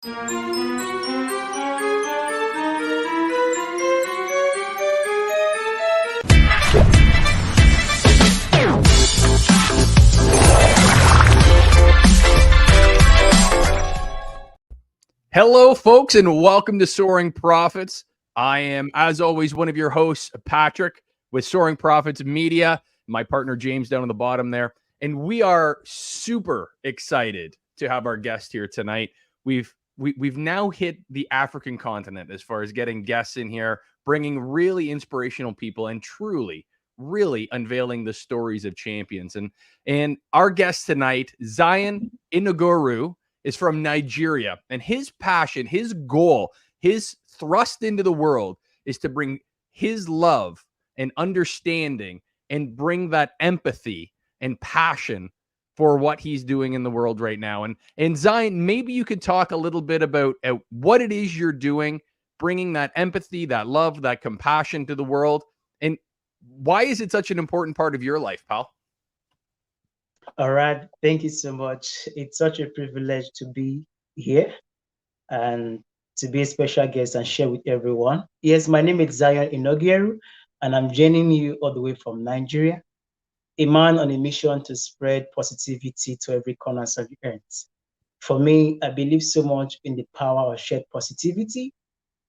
Hello, folks, and welcome to Soaring Profits. I am, as always, one of your hosts, Patrick, with Soaring Profits Media, my partner James down on the bottom there. And we are super excited to have our guest here tonight. We've now hit the African continent as far as getting guests in here, bringing really inspirational people and truly, really unveiling the stories of champions. And our guest tonight, Zion Inoguru, is from Nigeria, and his passion, his goal, his thrust into the world is to bring his love and understanding and bring that empathy and passion for what he's doing in the world right now. And Zion, maybe you could talk a little bit about what it is you're doing, bringing that empathy, that love, that compassion to the world, and why is it such an important part of your life, pal? All right. Thank you so much. It's such a privilege to be here and to be a special guest and share with everyone. Yes, my name is Zion Inoguru, and I'm joining you all the way from Nigeria, a man on a mission to spread positivity to every corner of the earth. For me, I believe so much in the power of shared positivity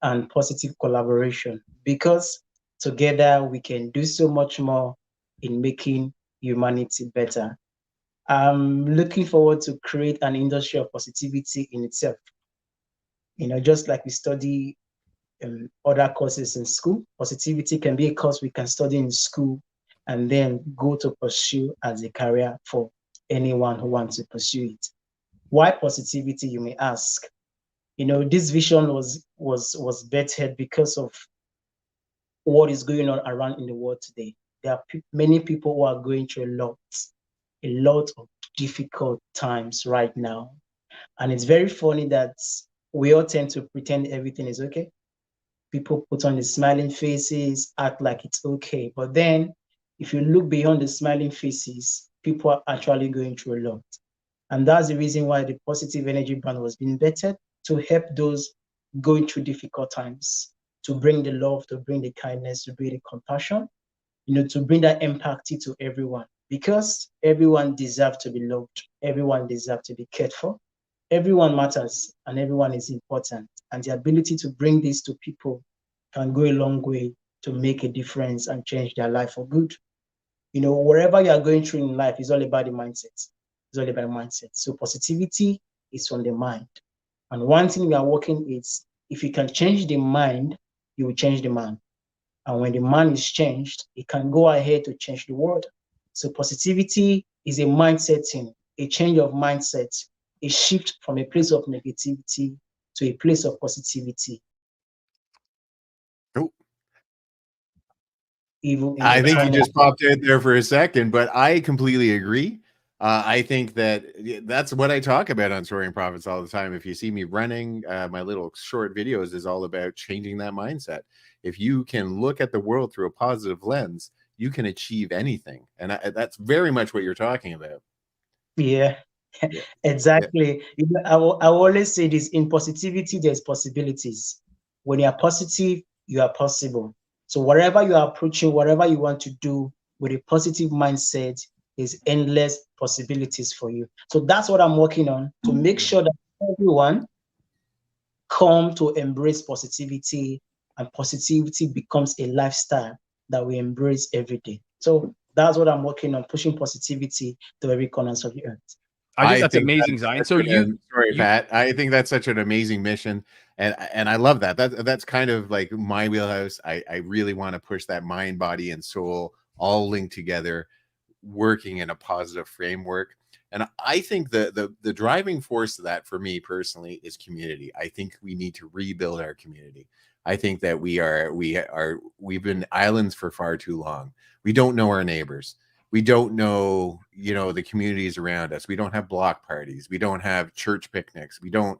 and positive collaboration, because together we can do so much more in making humanity better. I'm looking forward to create an industry of positivity in itself. You know, just like we study other courses in school, positivity can be a course we can study in school and then go to pursue as a career for anyone who wants to pursue it. Why positivity, you may ask? You know, this vision was birthed because of what is going on around in the world today. There are many people who are going through a lot of difficult times right now. And it's very funny that we all tend to pretend everything is okay. People put on the smiling faces, act like it's okay. But then if you look beyond the smiling faces, people are actually going through a lot. And that's the reason why the positive energy brand was being vetted, to help those going through difficult times, to bring the love, to bring the kindness, to bring the compassion, you know, to bring that empathy to everyone. Because everyone deserves to be loved, everyone deserves to be cared for, everyone matters, and everyone is important. And the ability to bring this to people can go a long way to make a difference and change their life for good. You know, wherever you are going through in life, it's all about the mindset. It's all about the mindset. So positivity is from the mind. And one thing we are working is, if you can change the mind, you will change the man. And when the man is changed, it can go ahead to change the world. So positivity is a mindset thing, a change of mindset, a shift from a place of negativity to a place of positivity. Oh, I think you just popped out there for a second, but I completely agree. I think that's what I talk about on Soaring Profits all the time. If you see me running, my little short videos is all about changing that mindset. If you can look at the world through a positive lens, you can achieve anything. And that's very much what you're talking about. Yeah, exactly. You know, I will always say this: in positivity, there's possibilities. When you are positive, you are possible. So whatever you are approaching, whatever you want to do with a positive mindset, there's endless possibilities for you. So that's what I'm working on, to make sure that everyone come to embrace positivity, and positivity becomes a lifestyle that we embrace every day. So that's what I'm working on, pushing positivity to every corner of the earth. I think that's amazing, Zion. So Pat, I think that's such an amazing mission, and I love that. That's kind of like my wheelhouse. I really want to push that mind, body, and soul all linked together, working in a positive framework. And I think the driving force of that for me personally is community. I think we need to rebuild our community. I think that we've been islands for far too long. We don't know our neighbors. We don't know, the communities around us. We don't have block parties. We don't have church picnics. We don't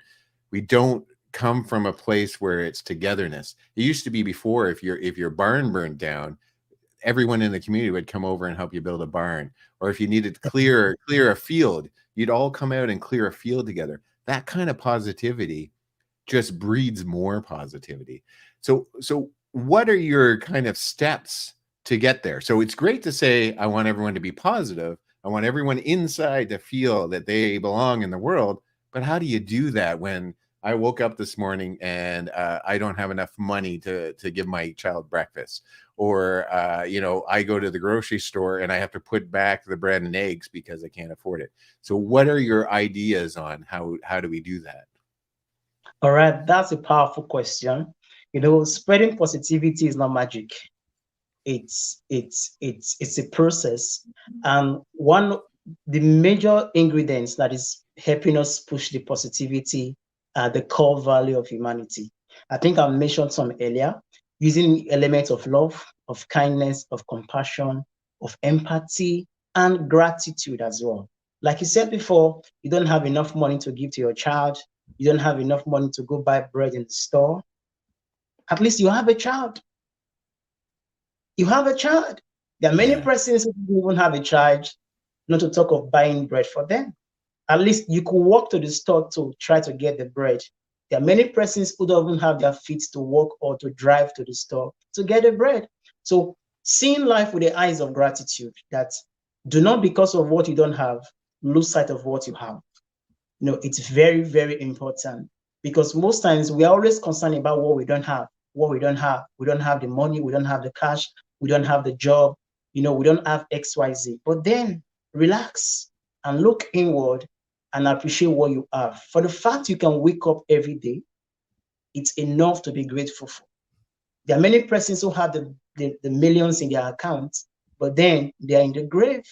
come from a place where it's togetherness. It used to be before, if your barn burned down, everyone in the community would come over and help you build a barn. Or if you needed to clear a field, you'd all come out and clear a field together. That kind of positivity just breeds more positivity. So what are your kind of steps to get there? So it's great to say, I want everyone to be positive. I want everyone inside to feel that they belong in the world. But how do you do that when I woke up this morning and I don't have enough money to give my child breakfast? Or, you know, I go to the grocery store and I have to put back the bread and eggs because I can't afford it. So what are your ideas on how do we do that? All right, that's a powerful question. You know, spreading positivity is not magic. It's a process. And one the major ingredients that is helping us push the positivity are the core value of humanity. I think I mentioned some earlier, using elements of love, of kindness, of compassion, of empathy, and gratitude as well. Like you said before, you don't have enough money to give to your child, you don't have enough money to go buy bread in the store. At least you have a child. You have a child. There are many persons who don't even have a child, not to talk of buying bread for them. At least you could walk to the store to try to get the bread. There are many persons who don't even have their feet to walk or to drive to the store to get the bread. So seeing life with the eyes of gratitude, that do not, because of what you don't have, lose sight of what you have. You know, it's very, very important, because most times we are always concerned about what we don't have, what we don't have. We don't have the money, we don't have the cash, we don't have the job, you know, we don't have XYZ. But then relax and look inward and appreciate what you have. For the fact you can wake up every day, it's enough to be grateful for. There are many persons who have the millions in their accounts, but then they are in the grave.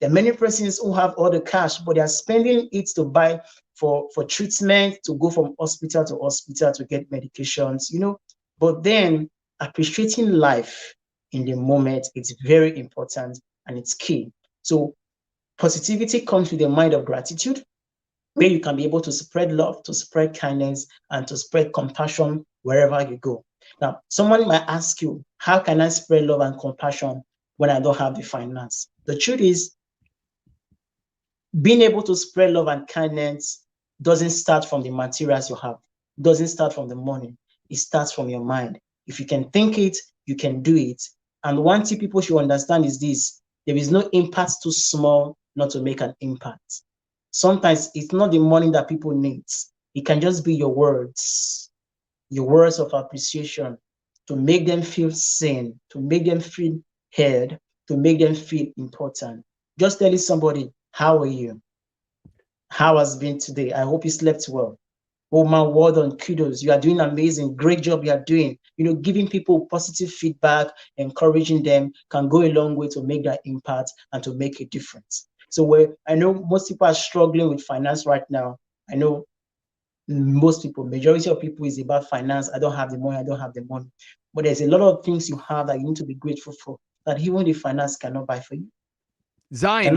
There are many persons who have all the cash, but they are spending it to buy for treatment, to go from hospital to hospital to get medications, you know. But then appreciating life in the moment, it's very important and it's key. So positivity comes with a mind of gratitude, where you can be able to spread love, to spread kindness, and to spread compassion wherever you go. Now, someone might ask you, how can I spread love and compassion when I don't have the finance? The truth is, being able to spread love and kindness doesn't start from the materials you have, doesn't start from the money. It starts from your mind. If you can think it, you can do it. And one thing people should understand is this: there is no impact too small not to make an impact. Sometimes it's not the money that people need. It can just be your words of appreciation, to make them feel seen, to make them feel heard, to make them feel important. Just telling somebody, how are you? How has been today? I hope you slept well. Oh man, well done, kudos. You are doing amazing. Great job you are doing. You know, giving people positive feedback, encouraging them can go a long way to make that impact and to make a difference. So where I know most people are struggling with finance right now. I know most people, majority of people, is about finance. I don't have the money, I don't have the money. But there's a lot of things you have that you need to be grateful for, that even the finance cannot buy for you. Zion,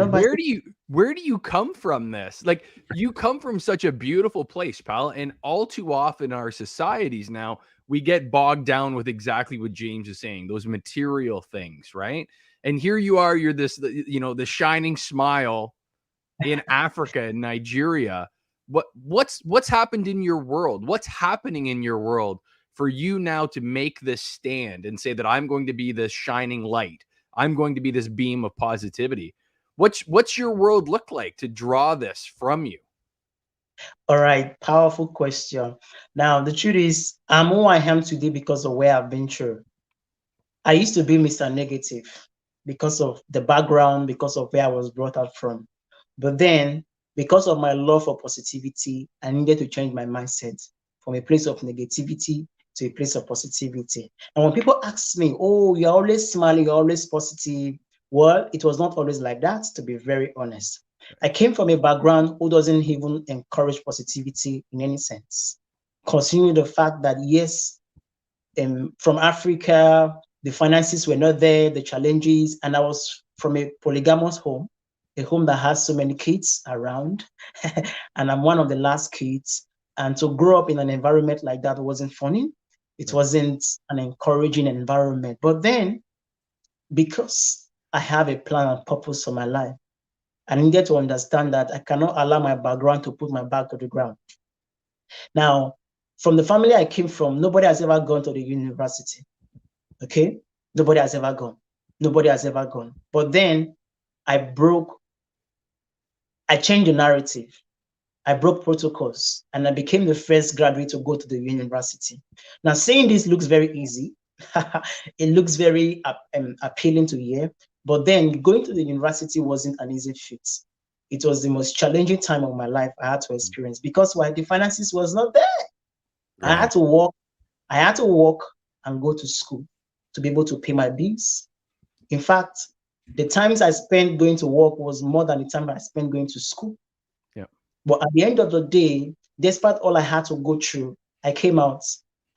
where do you come from this? Like, you come from such a beautiful place, pal, and all too often our societies now, we get bogged down with exactly what James is saying, those material things, right? And here you are, you're this, you know, the shining smile in Africa and Nigeria. What's happened in your world? What's happening in your world for you now to make this stand and say that I'm going to be this shining light? I'm going to be this beam of positivity. What's your world look like to draw this from you? All right, powerful question. Now, the truth is, I'm who I am today because of where I've been through. I used to be Mr. Negative because of the background, because of where I was brought up from. But then, because of my love for positivity, I needed to change my mindset from a place of negativity to a place of positivity. And when people ask me, oh, you're always smiling, you're always positive, well, it was not always like that, to be very honest. I came from a background who doesn't even encourage positivity in any sense, considering the fact that, yes, from Africa, the finances were not there, the challenges, and I was from a polygamous home, a home that has so many kids around, and I'm one of the last kids. And to grow up in an environment like that wasn't funny. It wasn't an encouraging environment. But then, because I have a plan and purpose for my life, I needed to understand that I cannot allow my background to put my back to the ground. Now, From the family I came from, nobody has ever gone to the university. Okay? Nobody has ever gone. Nobody has ever gone. But then I changed the narrative. I broke protocols and I became the first graduate to go to the university. Now, saying this looks very easy. It looks very appealing to hear. But then going to the university wasn't an easy fit. It was the most challenging time of my life I had to experience because the finances was not there. Right. I had to work. I had to work and go to school to be able to pay my bills. In fact, the times I spent going to work was more than the time I spent going to school. Yeah. But at the end of the day, despite all I had to go through, I came out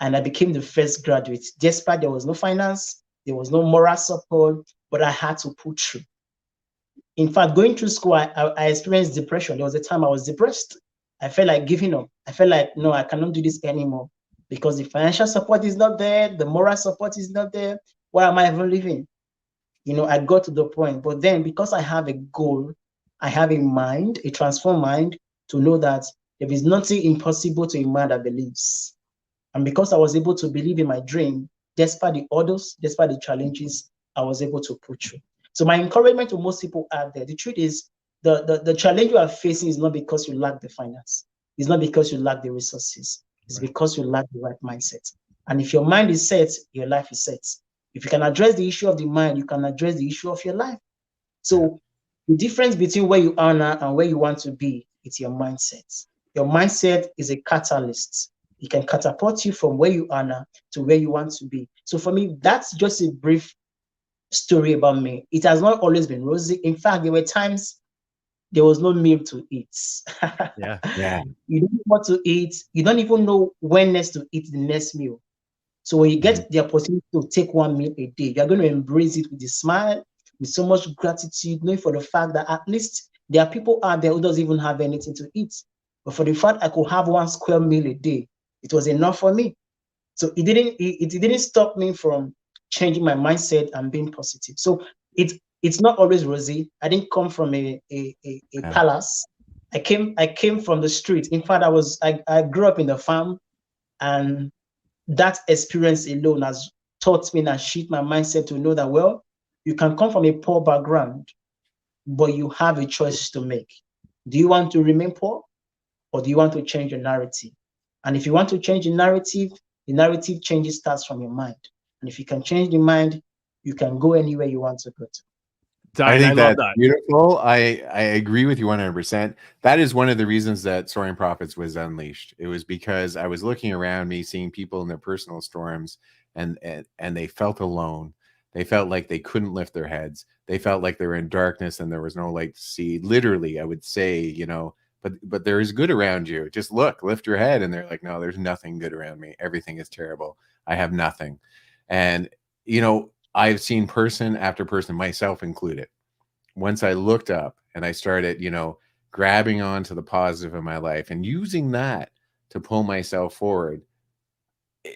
and I became the first graduate. Despite there was no finance, there was no moral support, but I had to pull through. In fact, going through school, I experienced depression. There was a time I was depressed. I felt like giving up. I felt like, no, I cannot do this anymore because the financial support is not there. The moral support is not there. Why am I even living? I got to the point. But then because I have a goal, I have a mind, a transformed mind to know that there is nothing impossible to a man that believes. And because I was able to believe in my dream, despite the orders, despite the challenges, I was able to push through. So my encouragement to most people out there, the truth is the challenge you are facing is not because you lack the finance. It's not because you lack the resources. It's because you lack the right mindset. And if your mind is set, your life is set. If you can address the issue of the mind, you can address the issue of your life. So the difference between where you are now and where you want to be, it's your mindset. Your mindset is a catalyst. It can catapult you from where you are now to where you want to be. So for me, that's just a brief story about me. It has not always been rosy. In fact, there were times there was no meal to eat. Yeah. You don't know what to eat. You don't even know when next to eat the next meal. So when you get the opportunity to take one meal a day, you're going to embrace it with a smile, with so much gratitude, knowing for the fact that at least there are people out there who doesn't even have anything to eat. But for the fact I could have one square meal a day, it was enough for me. So it didn't stop me from changing my mindset and being positive. So it's not always rosy. I didn't come from a palace. I came from the street. In fact, I grew up in the farm, and that experience alone has taught me and shaped my mindset to know that, well, you can come from a poor background, but you have a choice to make. Do you want to remain poor, or do you want to change your narrative? And if you want to change the narrative changes starts from your mind. And if you can change the mind, you can go anywhere you want to go to. I think love that's that. beautiful. I agree with you 100%. That is one of the reasons that Soaring Profits was unleashed. It was because I was looking around me, seeing people in their personal storms, and they felt alone. They felt like they couldn't lift their heads. They felt like they were in darkness and there was no light to see. Literally, I would say, but there is good around you. Just look, lift your head. And they're like, no, there's nothing good around me. Everything is terrible. I have nothing. And, I've seen person after person, myself included. Once I looked up and I started, grabbing onto the positive in my life and using that to pull myself forward,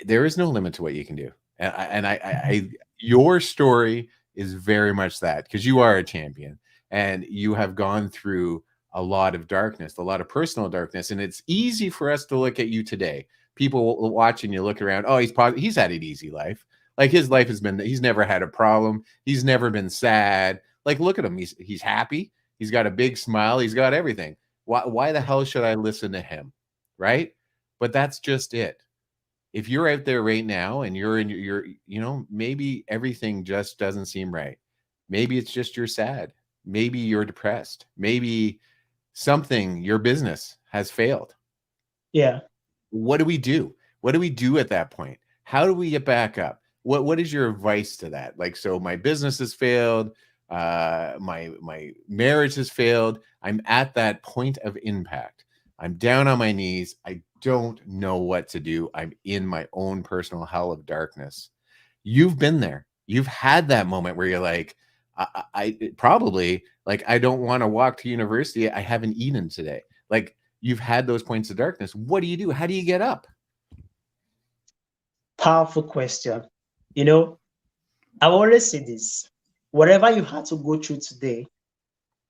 there is no limit to what you can do. And your story is very much that, because you are a champion and you have gone through a lot of darkness, a lot of personal darkness. And it's easy for us to look at you today. People watching you look around, oh, he's had an easy life. Like his life he's never had a problem. He's never been sad. Like, look at him. He's happy. He's got a big smile. He's got everything. Why the hell should I listen to him? Right? But that's just it. If you're out there right now and you're in your, maybe everything just doesn't seem right. Maybe it's just you're sad. Maybe you're depressed. Maybe your business has failed. Yeah. What do we do? What do we do at that point? How do we get back up? What is your advice to that? Like, so my business has failed. My marriage has failed. I'm at that point of impact. I'm down on my knees. I don't know what to do. I'm in my own personal hell of darkness. You've been there. You've had that moment where you're like, I probably, like, I don't want to walk to university. I haven't eaten today. Like, you've had those points of darkness. What do you do? How do you get up? Powerful question. I always say this: whatever you had to go through today,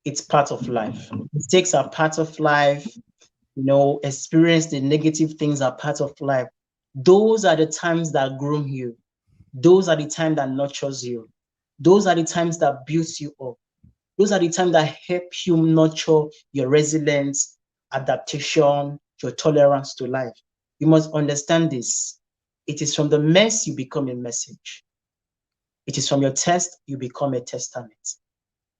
it's part of life. Mistakes are part of life. experience the negative things are part of life. Those are the times that groom you. Those are the times that nurtures you. Those are the times that builds you up. Those are the times that help you nurture your resilience, adaptation, your tolerance to life. You must understand this. It is from the mess you become a message. It is from your test you become a testament.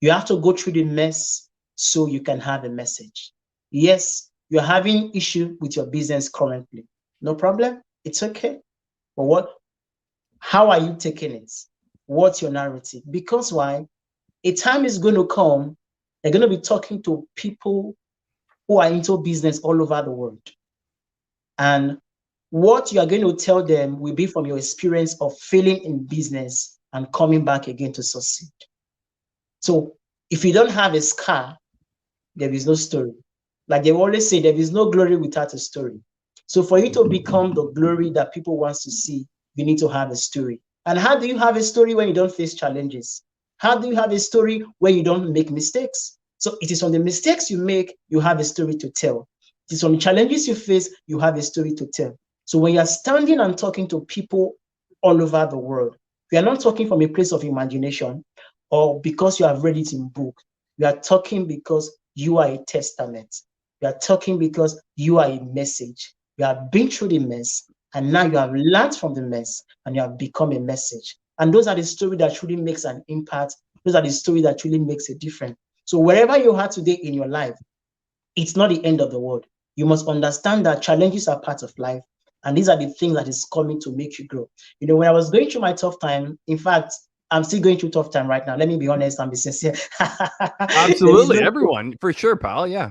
You have to go through the mess so you can have a message. Yes, you're having issue with your business currently. No problem. It's okay. But how are you taking it? What's your narrative? Because why? A time is going to come, they're going to be talking to people who are into business all over the world. And what you are going to tell them will be from your experience of failing in business and coming back again to succeed. So if you don't have a scar, there is no story. Like they always say, there is no glory without a story. So for you to become the glory that people want to see, you need to have a story. And how do you have a story when you don't face challenges? How do you have a story when you don't make mistakes? So it is on the mistakes you make, you have a story to tell. It is on the challenges you face, you have a story to tell. So when you're standing and talking to people all over the world, we are not talking from a place of imagination or because you have read it in book. We are talking because you are a testament. You are talking because you are a message. You have been through the mess, and now you have learned from the mess, and you have become a message. And those are the stories that truly makes an impact. Those are the stories that truly makes a difference. So wherever you are today in your life, it's not the end of the world. You must understand that challenges are part of life, and these are the things that is coming to make you grow. When I was going through my tough time, in fact, I'm still going through tough time right now. Let me be honest and be sincere. Absolutely, everyone, for sure, pal. Yeah.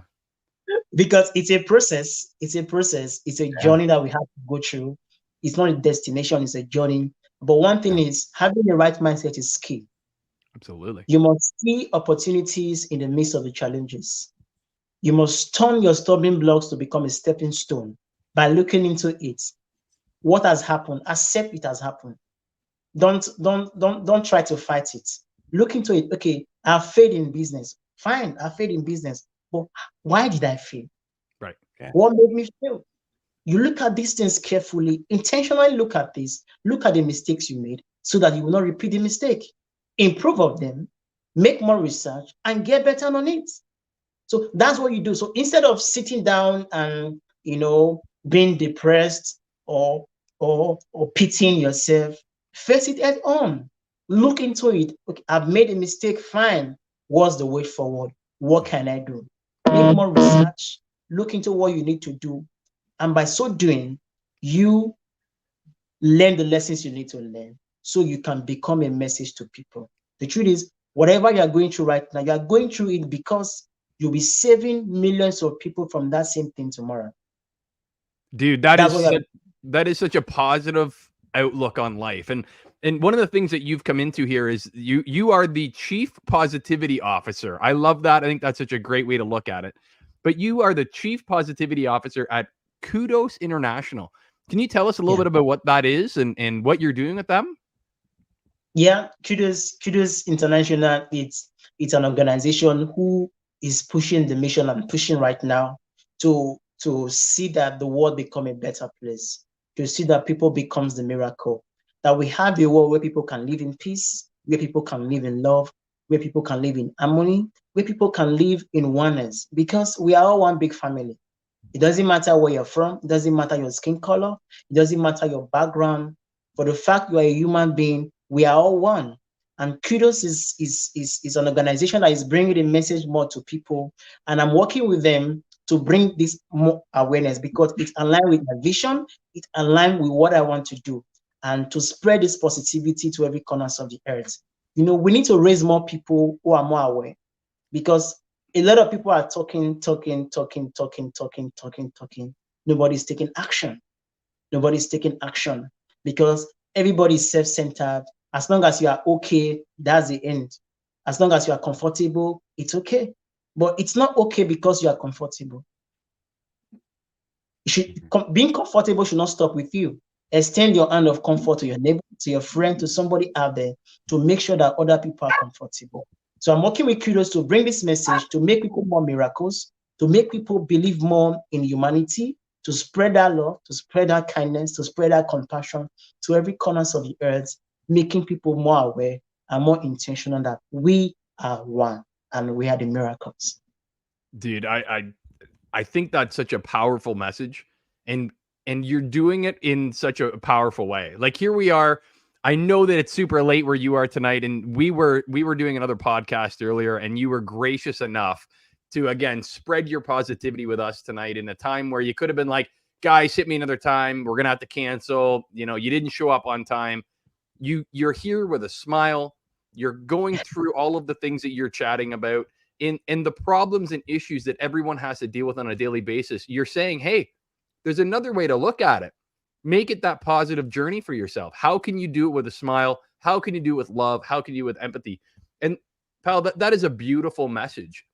Because it's a process. It's a process. It's a journey that we have to go through. It's not a destination, it's a journey. But one thing is having the right mindset is key. Absolutely. You must see opportunities in the midst of the challenges. You must turn your stumbling blocks to become a stepping stone by looking into it. What has happened? Accept it has happened. Don't try to fight it. Look into it. Okay, I failed in business. Fine, I failed in business. But why did I fail? Right. Okay. What made me fail? You look at these things carefully, intentionally look at this, look at the mistakes you made so that you will not repeat the mistake. Improve of them, make more research, and get better on it. So that's what you do. So instead of sitting down and being depressed or pitying yourself, face it head on. Look into it. Okay, I've made a mistake. Fine. What's the way forward? What can I do? Make more research. Look into what you need to do. And by so doing, you learn the lessons you need to learn so you can become a message to people. The truth is, whatever you are going through right now, you are going through it because you'll be saving millions of people from that same thing tomorrow. Dude, that is such a positive outlook on life. And one of the things that you've come into here is you are the chief positivity officer. I love that. I think that's such a great way to look at it. But you are the chief positivity officer at Kudos International. Can you tell us a little bit about what that is and what you're doing with them? Yeah, Kudos International, it's an organization who is pushing the mission and pushing right now to see that the world become a better place, to see that people becomes the miracle, that we have a world where people can live in peace, where people can live in love, where people can live in harmony, where people can live in oneness, because we are all one big family. It doesn't matter where you're from, it doesn't matter your skin color, it doesn't matter your background. For the fact you are a human being, we are all one. And Kudos is an organization that is bringing the message more to people. And I'm working with them to bring this more awareness because it's aligned with my vision, it's aligned with what I want to do, and to spread this positivity to every corners of the earth. We need to raise more people who are more aware, because a lot of people are talking. Nobody's taking action. Nobody's taking action because everybody's self-centered. As long as you are okay, that's the end. As long as you are comfortable, it's okay. But it's not okay because you are comfortable. Being comfortable should not stop with you. Extend your hand of comfort to your neighbor, to your friend, to somebody out there, to make sure that other people are comfortable. So I'm working with Kudos to bring this message, to make people more miracles, to make people believe more in humanity, to spread that love, to spread that kindness, to spread that compassion to every corners of the earth, making people more aware and more intentional that we are one and we are the miracles. Dude, I think that's such a powerful message, and you're doing it in such a powerful way. Like, here we are. I know that it's super late where you are tonight, and we were doing another podcast earlier, and you were gracious enough to, again, spread your positivity with us tonight in a time where you could have been like, guys, hit me another time. We're gonna have to cancel. You know, you didn't show up on time. You're here with a smile. You're going through all of the things that you're chatting about, in the problems and issues that everyone has to deal with on a daily basis. You're saying, hey, there's another way to look at it. Make it that positive journey for yourself. How can you do it with a smile? How can you do it with love? How can you do it with empathy? And pal, that is a beautiful message.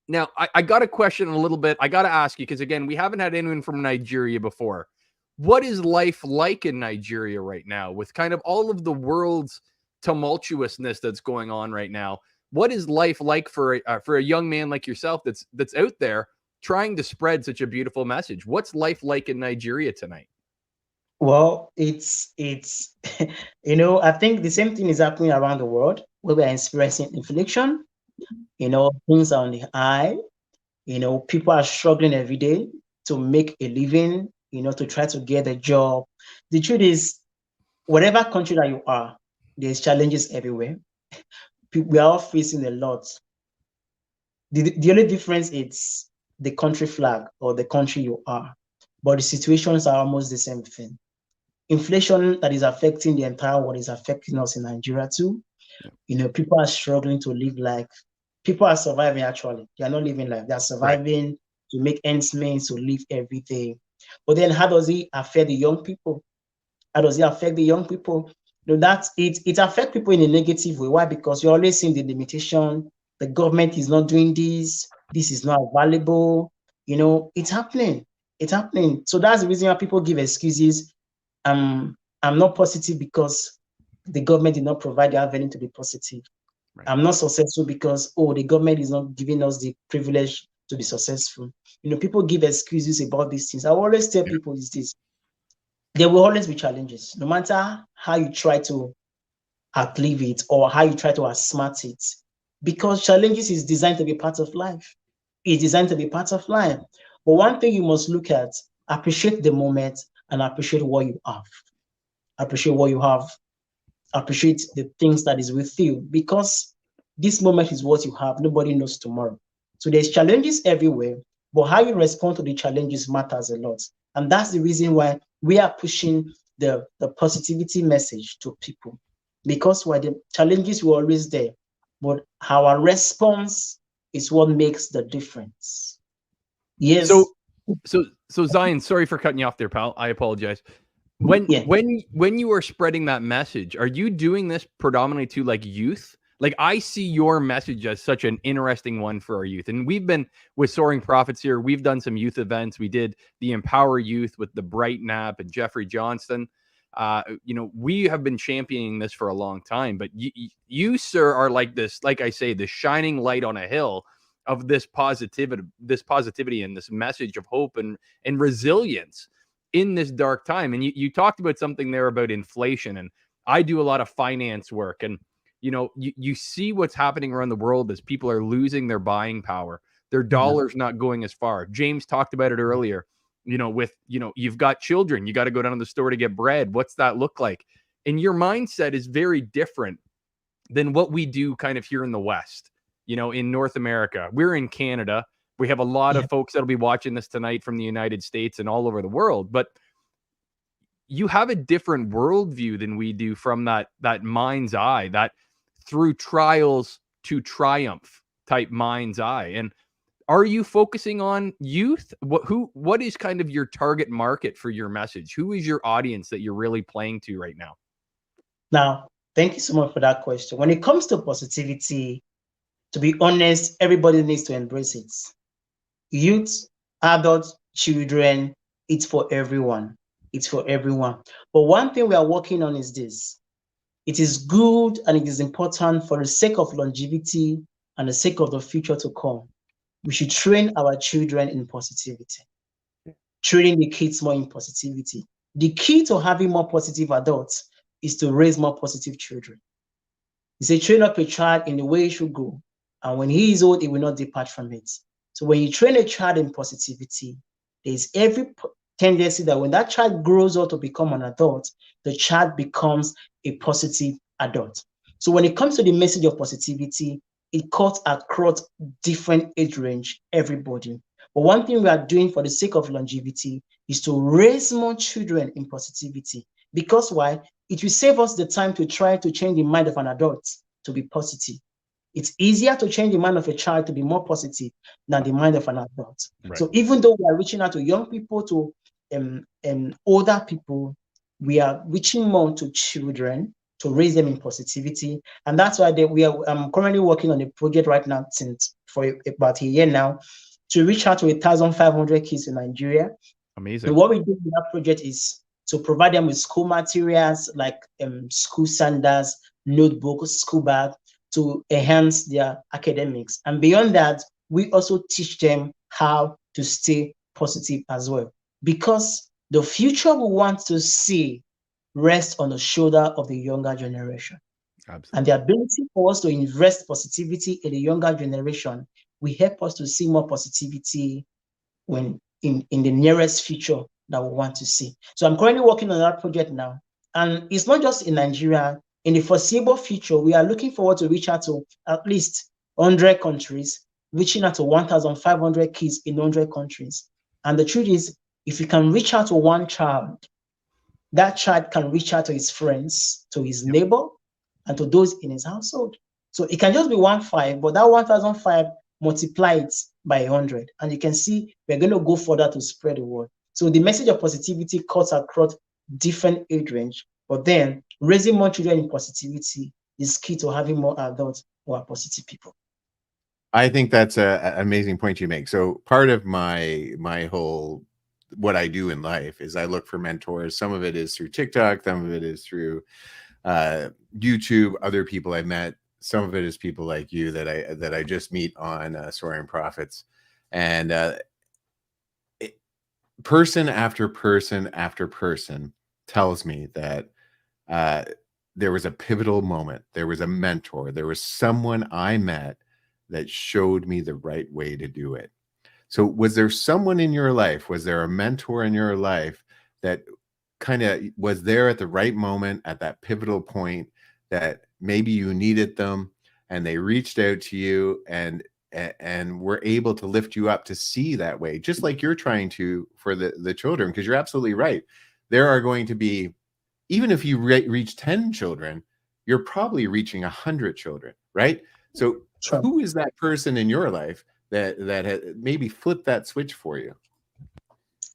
Now, I got a question a little bit. I got to ask you, because again, we haven't had anyone from Nigeria before. What is life like in Nigeria right now, with kind of all of the world's tumultuousness that's going on right now? What is life like for a young man like yourself that's out there trying to spread such a beautiful message? What's life like in Nigeria tonight? Well, it's you know, I think the same thing is happening around the world, where we're experiencing inflation. You know, things are on the high. You know, people are struggling every day to make a living, you know, to try to get a job. The truth is, whatever country that you are, there's challenges everywhere. We are all facing a lot. The only difference is the country flag or the country you are, but the situations are almost the same thing. Inflation that is affecting the entire world is affecting us in Nigeria too. You know, people are struggling to live life. People are surviving, actually. They are not living life. They are surviving to make ends meet, to live every day. But then how does it affect the young people? How does it affect the young people? You know, that it affects people in a negative way. Why? Because you're always seeing the limitation. The government is not doing this. This is not valuable. You know, it's happening. It's happening. So that's the reason why people give excuses. I'm not positive because the government did not provide the avenue to be positive. Right. I'm not successful because, oh, the government is not giving us the privilege to be successful. You know, people give excuses about these things. I always tell people is this: there will always be challenges, no matter how you try to outlive it or how you try to outsmart it, because challenges is designed to be part of life. It's designed to be part of life. But one thing you must look at, appreciate the moment and appreciate what you have. Appreciate what you have. Appreciate the things that is with you, because this moment is what you have. Nobody knows tomorrow. So there's challenges everywhere, but how you respond to the challenges matters a lot. And that's the reason why we are pushing the positivity message to people, because while the challenges were always there, but our response is what makes the difference. Yes. So Zion, sorry for cutting you off there, pal. I apologize. When you are spreading that message, are you doing this predominantly to like youth? Like, I see your message as such an interesting one for our youth. And we've been with Soaring Profits here. We've done some youth events. We did the Empower Youth with the Bright Knapp and Jeffrey Johnston. You know, we have been championing this for a long time, but you, sir, are like this, like I say, the shining light on a hill of this positivity and this message of hope and resilience in this dark time. And you talked about something there about inflation, and I do a lot of finance work, and you know, you see what's happening around the world as people are losing their buying power. Their dollar's not going as far. James talked about it earlier. You know, with, you know, you've got children, you got to go down to the store to get bread. What's that look like? And your mindset is very different than what we do kind of here in the West, you know, in North America. We're in Canada. We have a lot of folks that'll be watching this tonight from the United States and all over the world, but you have a different worldview than we do, from that mind's eye, that through trials to triumph type mind's eye. And are you focusing on youth? What is kind of your target market for your message? Who is your audience that you're really playing to right now? Now, thank you so much for that question. When it comes to positivity, to be honest, everybody needs to embrace it. Youth, adults, children, it's for everyone. It's for everyone. But one thing we are working on is this: it is good and it is important for the sake of longevity and the sake of the future to come. We should train our children in positivity, training the kids more in positivity. The key to having more positive adults is to raise more positive children. You say, train up a child in the way he should go, and when he is old, he will not depart from it. So when you train a child in positivity, there's every tendency that when that child grows up to become an adult, the child becomes a positive adult. So when it comes to the message of positivity, it cuts across different age range, everybody. But one thing we are doing for the sake of longevity is to raise more children in positivity. Because why? It will save us the time to try to change the mind of an adult to be positive. It's easier to change the mind of a child to be more positive than the mind of an adult. Right. So even though we are reaching out to young people, to older people, we are reaching more to children to raise them in positivity. And that's why I'm currently working on a project right now for about a year now to reach out to 1,500 kids in Nigeria. Amazing. And what we do with that project is to provide them with school materials like school sandals, notebooks, school bag, to enhance their academics. And beyond that, we also teach them how to stay positive as well. Because the future we want to see rests on the shoulder of the younger generation. Absolutely. And the ability for us to invest positivity in the younger generation will help us to see more positivity when in the nearest future that we want to see. So I'm currently working on that project now. And it's not just in Nigeria. In the foreseeable future, we are looking forward to reach out to at least 100 countries, reaching out to 1,500 kids in 100 countries. And the truth is, if you can reach out to one child, that child can reach out to his friends, to his neighbor, and to those in his household. So it can just be 1,500, but that 1,005 multiply it by 100. And you can see we're going to go further to spread the word. So the message of positivity cuts across different age range, but then raising more children in positivity is key to having more adults who are positive people. I think that's an amazing point you make. So part of my whole what I do in life is I look for mentors. Some of it is through TikTok, some of it is through YouTube, other people I met. Some of it is people like you that I just meet on Soaring Profits, and person after person after person tells me that there was a pivotal moment, there was a mentor, there was someone I met that showed me the right way to do it. So was there someone in your life, was there a mentor in your life that kind of was there at the right moment, at that pivotal point, that maybe you needed them and they reached out to you and were able to lift you up to see that way, just like you're trying to for the children? Because you're absolutely right. There are going to be, even if you reach 10 children, you're probably reaching 100 children, right? So Sure. Who is that person in your life that had maybe flipped that switch for you?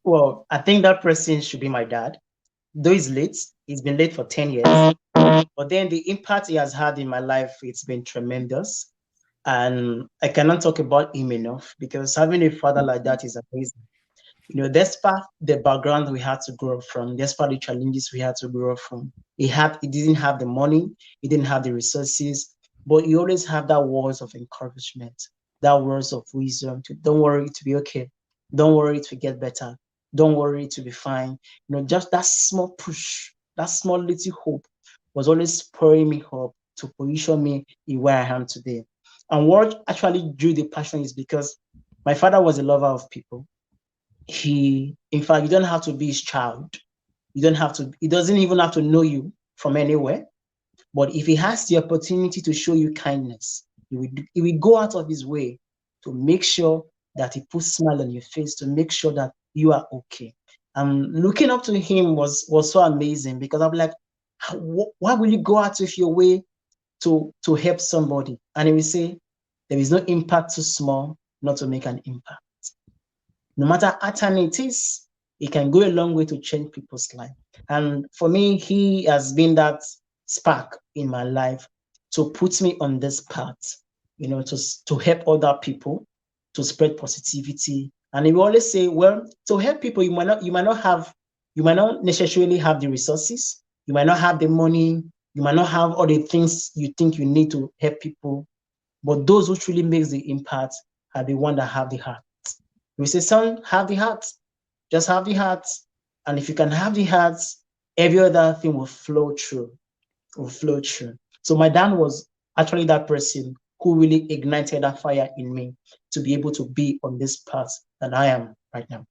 Well, I think that person should be my dad. Though he's late, he's been late for 10 years. But then the impact he has had in my life, it's been tremendous. And I cannot talk about him enough because having a father like that is amazing. You know, despite the background we had to grow up from, despite the challenges we had to grow up from, he didn't have the money, he didn't have the resources, but he always had that words of encouragement, that words of wisdom to don't worry, to be okay. Don't worry, to get better. Don't worry, to be fine. You know, just that small push, that small little hope was always spurring me up to position me in where I am today. And what actually drew the passion is because my father was a lover of people. In fact, you don't have to be his child. He doesn't even have to know you from anywhere. But if he has the opportunity to show you kindness, he will go out of his way to make sure that he puts a smile on your face, to make sure that you are okay. Looking up to him was so amazing because I'm like, why will you go out of your way to help somebody? And he will say, there is no impact too small not to make an impact. No matter how tiny it is, it can go a long way to change people's life. And for me, he has been that spark in my life to put me on this path, you know, to help other people, to spread positivity. And he will always say, well, to help people, you might not necessarily have the resources, you might not have the money, you might not have all the things you think you need to help people, but those who truly makes the impact are the one that have the heart. We say, son, have the heart. Just have the heart. And if you can have the heart, every other thing will flow through. Will flow through. So my dad was actually that person who really ignited that fire in me to be able to be on this path that I am right now.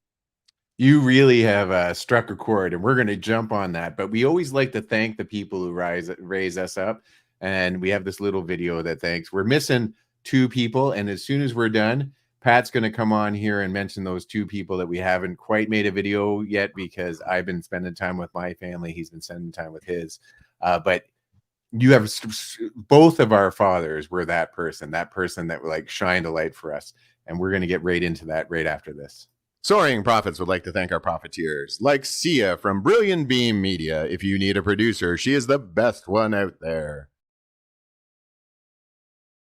You really have struck a chord, and we're going to jump on that. But we always like to thank the people who raise us up. And we have this little video that thanks. We're missing 2 people. And as soon as we're done, Pat's going to come on here and mention those 2 people that we haven't quite made a video yet, because I've been spending time with my family. He's been spending time with his. But you have both of our fathers were that person that like shined a light for us. And we're going to get right into that right after this. Soaring Profits would like to thank our profiteers, like Sia from Brilliant Beam Media. If you need a producer, she is the best one out there.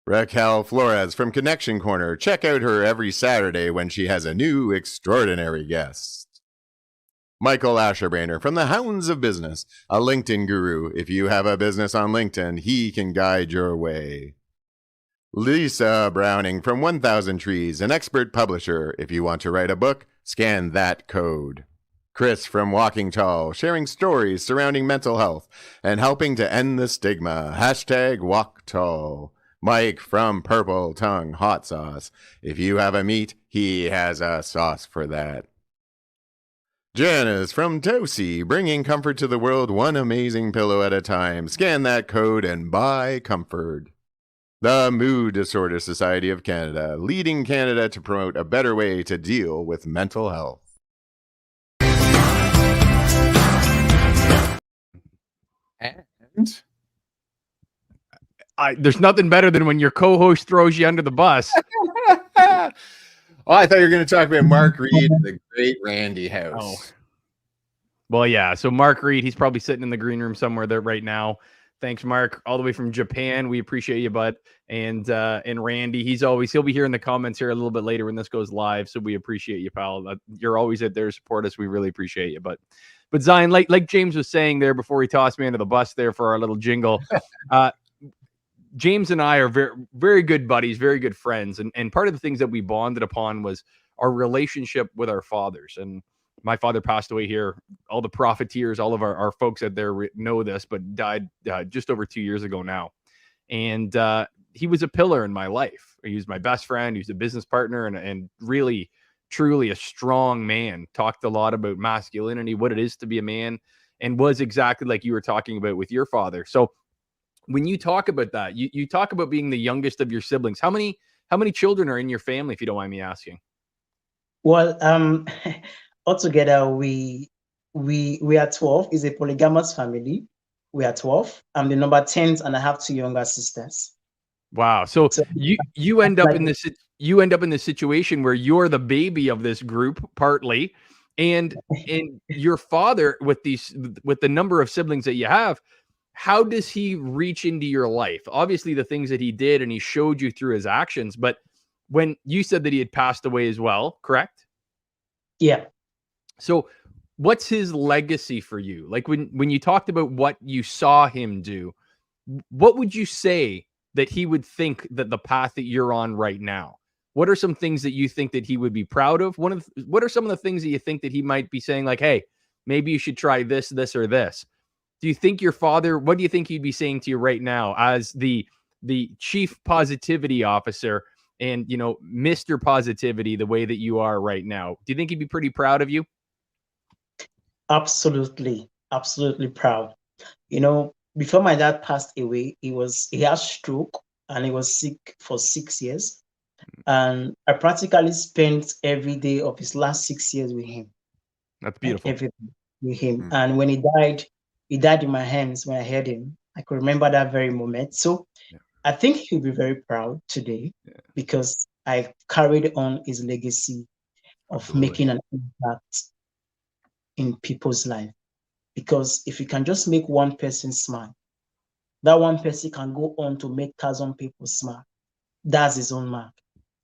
Raquel Flores from Connection Corner. Check out her every Saturday when she has a new extraordinary guest. Michael Asherbrainer from the Hounds of Business, a LinkedIn guru. If you have a business on LinkedIn, he can guide your way. Lisa Browning from 1000 Trees, an expert publisher. If you want to write a book, scan that code. Chris from Walking Tall, sharing stories surrounding mental health and helping to end the stigma. Hashtag Walk Tall. Mike from Purple Tongue Hot Sauce. If you have a meat, he has a sauce for that. Janice from Tosi, bringing comfort to the world one amazing pillow at a time. Scan that code and buy comfort. The Mood Disorder Society of Canada, leading Canada to promote a better way to deal with mental health. And there's nothing better than when your co-host throws you under the bus. oh, I thought you were going to talk about Mark Reed, the great Randy House. Oh. Well, yeah. So Mark Reed, he's probably sitting in the green room somewhere there right now. Thanks, Mark, all the way from Japan. We appreciate you, bud. And Randy, he'll be here in the comments here a little bit later when this goes live. So we appreciate you, pal. You're always out there to support us. We really appreciate you. But Zion, like James was saying there before he tossed me under the bus there for our little jingle, James and I are very, very good buddies, very good friends. And part of the things that we bonded upon was our relationship with our fathers. And my father passed away here. All the profiteers, all of our folks out there know this, but died just over 2 years ago now. And he was a pillar in my life. He was my best friend. He was a business partner and really, truly a strong man. Talked a lot about masculinity, what it is to be a man, and was exactly like you were talking about with your father. So when you talk about that, you talk about being the youngest of your siblings. How many children are in your family, if you don't mind me asking? Well, altogether, we are 12. It's a polygamous family. We are 12. I'm the number 10, and I have 2 younger sisters. Wow. So you end up in this situation where you're the baby of this group partly, and your father with the number of siblings that you have, how does he reach into your life? Obviously the things that he did and he showed you through his actions, but when you said that he had passed away as well, correct? Yeah. So what's his legacy for you? Like when you talked about what you saw him do, what would you say that he would think that the path that you're on right now? What are some things that you think that he would be proud of? What are some of the things that you think that he might be saying, like, hey, maybe you should try this, this, or this? Do you think your father, what do you think he'd be saying to you right now as the chief positivity officer and, Mr. Positivity, the way that you are right now? Do you think he'd be pretty proud of you? Absolutely. Absolutely proud. Before my dad passed away, he had stroke and he was sick for 6 years. And I practically spent every day of his last 6 years with him. That's beautiful. Every day with him. And when he died in my hands when I heard him. I could remember that very moment. So I think he'll be very proud today because I carried on his legacy of making an impact in people's life. Because if you can just make one person smile, that one person can go on to make 1,000 people smile. That's his own mark.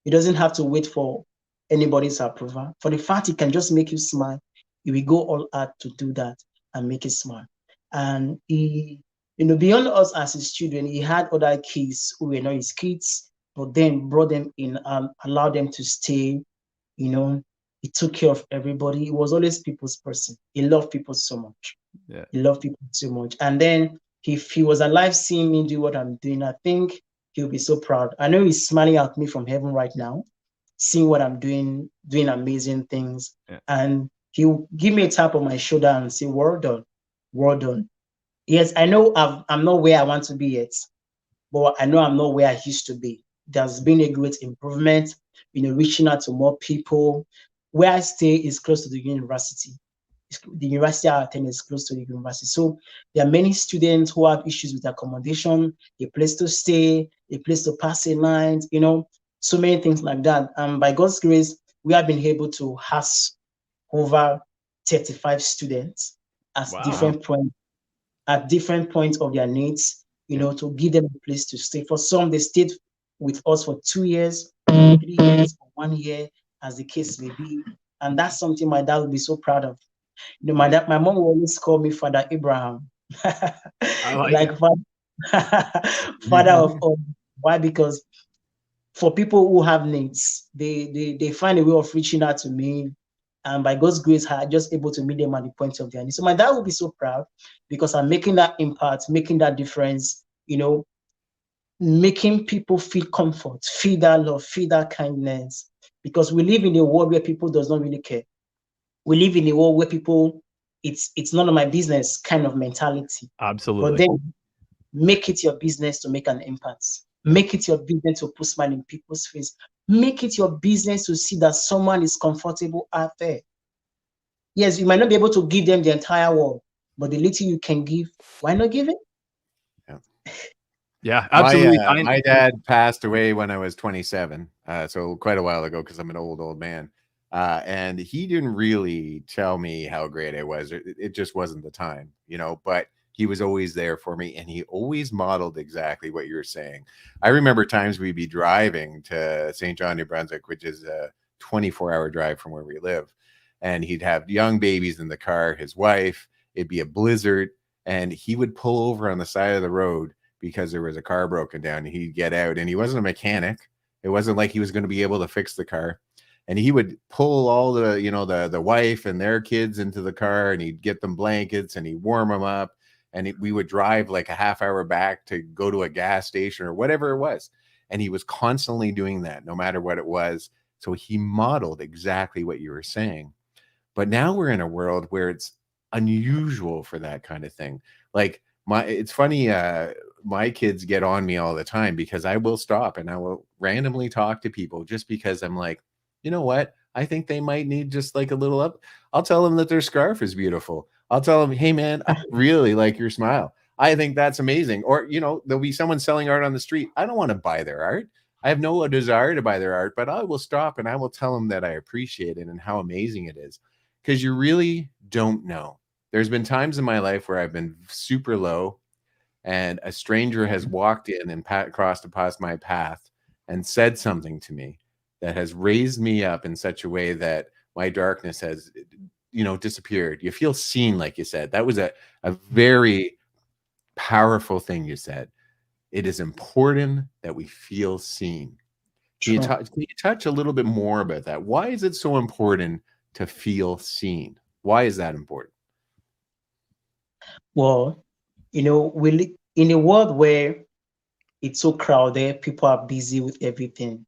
He doesn't have to wait for anybody's approval. For the fact he can just make you smile, he will go all out to do that and make you smile. And he, beyond us as his children, he had other kids who were not his kids, but then brought them in and allowed them to stay. You know, he took care of everybody. He was always people's person. He loved people so much. Yeah. He loved people so much. And then if he was alive seeing me do what I'm doing, I think he'll be so proud. I know he's smiling at me from heaven right now, seeing what I'm doing amazing things. Yeah. And he'll give me a tap on my shoulder and say, well done, well done. Yes, I know I'm not where I want to be yet, but I know I'm not where I used to be. There's been a great improvement, reaching out to more people. Where I stay is close to the university. The university I attend is close to the university. So there are many students who have issues with accommodation, a place to stay, a place to pass a night, so many things like that. And by God's grace, we have been able to house over 35 students at Wow. different points of their needs, to give them a place to stay. For some, they stayed with us for 2 years, 3 years, or 1 year, as the case may be. And that's something my dad would be so proud of. My mom will always call me Father Abraham. I like Like it. Father of all. Why? Because for people who have needs, they find a way of reaching out to me. And by God's grace, I'm just able to meet them at the point of their need. So my dad will be so proud because I'm making that impact, making that difference, making people feel comfort, feel that love, feel that kindness. Because we live in a world where people does not really care. We live in a world where people, it's none of my business kind of mentality. But Absolutely. then make it your business to make an impact. Make it your business to put smile in people's face. Make it your business to see that someone is comfortable out there. Yes, you might not be able to give them the entire world, but the little you can give, why not give it? Yeah, absolutely. My dad passed away when I was 27, so quite a while ago because I'm an old man. And he didn't really tell me how great I was. It just wasn't the time, but he was always there for me, and he always modeled exactly what you were saying. I remember times we'd be driving to St. John, New Brunswick, which is a 24-hour drive from where we live, and he'd have young babies in the car, his wife, it'd be a blizzard, and he would pull over on the side of the road because there was a car broken down. He'd get out, and he wasn't a mechanic. It wasn't like he was going to be able to fix the car. And he would pull all the, the wife and their kids into the car, and he'd get them blankets and he'd warm them up. And we would drive like a half hour back to go to a gas station or whatever it was. And he was constantly doing that, no matter what it was. So he modeled exactly what you were saying. But now we're in a world where it's unusual for that kind of thing. Like it's funny, my kids get on me all the time because I will stop and I will randomly talk to people just because I'm like, you know what? I think they might need just like a little up. I'll tell them that their scarf is beautiful. I'll tell them, hey man, I really like your smile. I think that's amazing. Or, there'll be someone selling art on the street. I don't want to buy their art. I have no desire to buy their art, but I will stop and I will tell them that I appreciate it and how amazing it is. Because you really don't know. There's been times in my life where I've been super low and a stranger has walked in and crossed across my path and said something to me that has raised me up in such a way that my darkness has, disappeared. You feel seen, like you said. That was a very powerful thing you said. It is important that we feel seen. Can you touch a little bit more about that? Why is it so important to feel seen? Why is that important? Well, we live in a world where it's so crowded, people are busy with everything.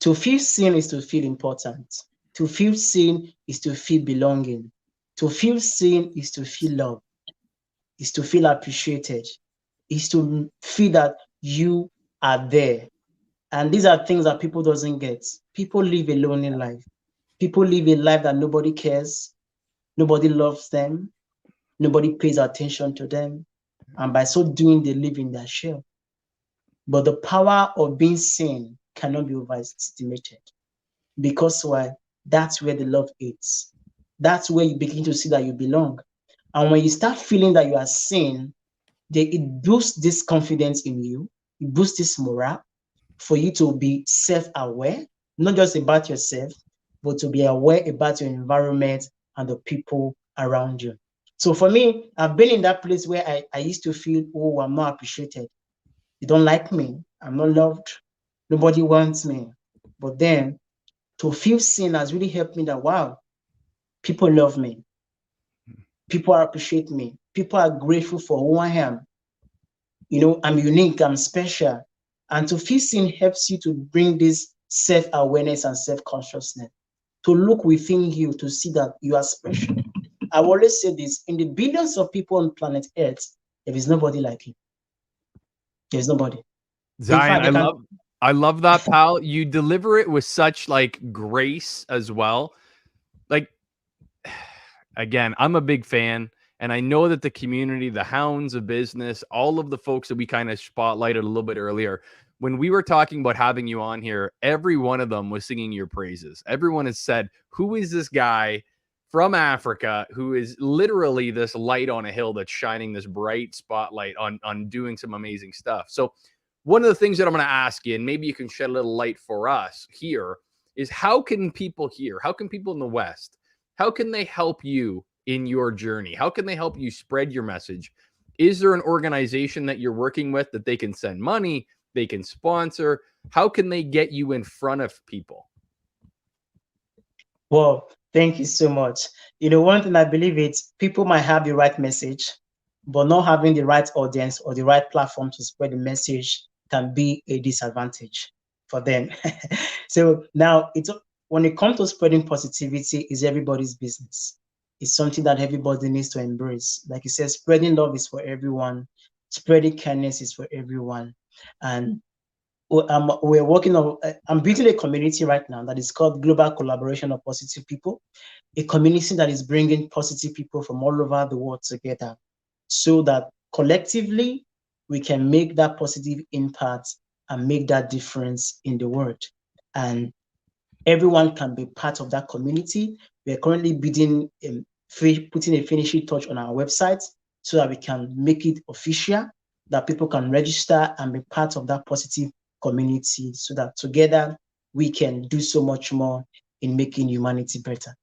To feel seen is to feel important. To feel seen is to feel belonging. To feel seen is to feel love, is to feel appreciated, is to feel that you are there. And these are things that people doesn't get. People live a lonely life. People live a life that nobody cares, nobody loves them, nobody pays attention to them. And by so doing, they live in their shell. But the power of being seen cannot be overestimated. Because why? That's where the love is. That's where you begin to see that you belong. And when you start feeling that you are seen, it boosts this confidence in you. It boosts this morale for you to be self-aware, not just about yourself, but to be aware about your environment and the people around you. So for me, I've been in that place where I used to feel, oh, I'm not appreciated. They don't like me. I'm not loved. Nobody wants me. But then to feel seen has really helped me that, wow, people love me. People appreciate me. People are grateful for who I am. You know, I'm unique, I'm special. And to feel seen helps you to bring this self-awareness and self-consciousness, to look within you to see that you are special. I always say this, in the billions of people on planet Earth, there is nobody like you. There's nobody. In Zion, fact, I love that, pal. You deliver it with such like grace as well. Like, again, I'm a big fan, and I know that the community, the hounds of business, all of the folks that we kind of spotlighted a little bit earlier, when we were talking about having you on here, every one of them was singing your praises. Everyone has said, who is this guy from Africa who is literally this light on a hill that's shining this bright spotlight on doing some amazing stuff? So one of the things that I'm going to ask you, and maybe you can shed a little light for us here, is how can people here, how can people in the West, how can they help you in your journey? How can they help you spread your message? Is there an organization that you're working with that they can send money, they can sponsor? How can they get you in front of people? well, thank you so much. You know, one thing I believe is people might have the right message, but not having the right audience or the right platform to spread the message can be a disadvantage for them. So now when it comes to spreading positivity, is everybody's business. It's something that everybody needs to embrace. Like you said, spreading love is for everyone. Spreading kindness is for everyone. And we're working on, I'm building a community right now that is called Global Collaboration of Positive People, a community that is bringing positive people from all over the world together so that collectively we can make that positive impact and make that difference in the world. And everyone can be part of that community. We're currently putting a finishing touch on our website so that we can make it official, that people can register and be part of that positive community so that together we can do so much more in making humanity better.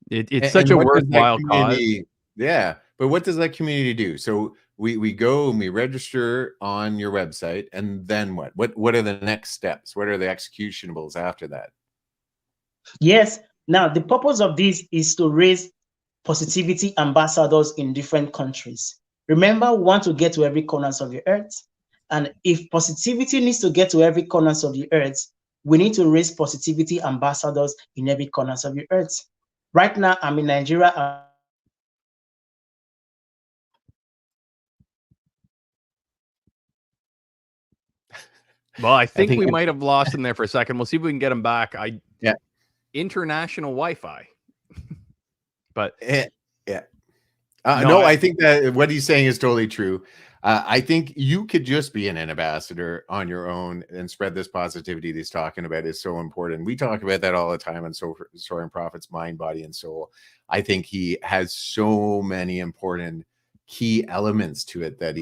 It's such a worthwhile cause. Yeah, but what does that community do? So we go and we register on your website, and then what? What are the next steps? What are the executables after that? Yes. Now, the purpose of this is to raise positivity ambassadors in different countries. Remember, we want to get to every corner of the earth. And if positivity needs to get to every corner of the earth, we need to raise positivity ambassadors in every corner of the earth. Right now, I'm in Nigeria. Well, I think we might have lost him there for a second. We'll see if we can get him back. Yeah. International Wi-Fi. But yeah. No, I think that what he's saying is totally true. I think you could just be an ambassador on your own and spread this positivity that he's talking about is so important. We talk about that all the time on Soaring Profits, Mind, Body, and Soul. I think he has so many important key elements to it that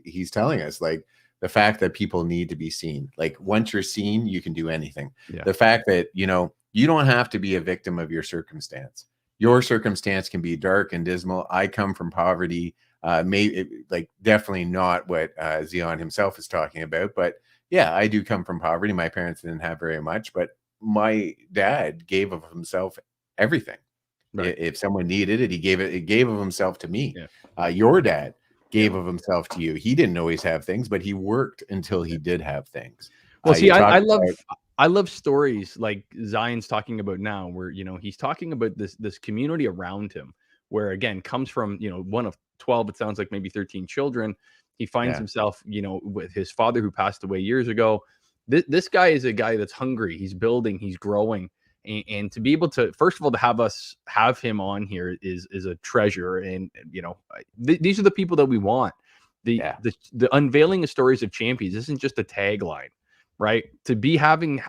he's telling us, like the fact that people need to be seen. Like once you're seen, you can do anything. Yeah. The fact that, you don't have to be a victim of your circumstance. Your circumstance can be dark and dismal. I come from poverty. Definitely not what Zion himself is talking about, but yeah, I do come from poverty. My parents didn't have very much, but my dad gave of himself everything. Right. If someone needed it, he gave of himself to me. Yeah. Your dad gave of himself to you. He didn't always have things, but he worked until he did have things. Well, see, I love stories like Zion's talking about now, where he's talking about this community around him, where again comes from one of 12, it sounds like maybe 13 children. He finds himself with his father who passed away years ago. This guy is a guy that's hungry. He's building, he's growing, and to be able to, first of all, to have him on here is a treasure. And these are the people that we want. The unveiling of stories of champions isn't just a tagline, right? To be having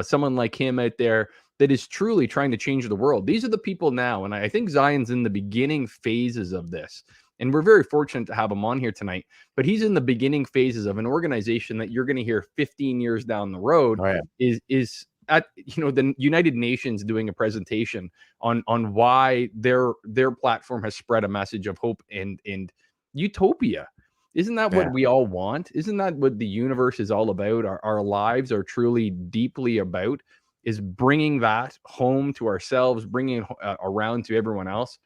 someone like him out there that is truly trying to change the world. These are the people now. And I think Zion's in the beginning phases of this. And we're very fortunate to have him on here tonight. But he's in the beginning phases of an organization that you're going to hear 15 years down the road is at the United Nations doing a presentation on why their platform has spread a message of hope and utopia. Isn't that what we all want? Isn't that what the universe is all about? Our lives are truly deeply about, is bringing that home to ourselves, bringing it around to everyone else.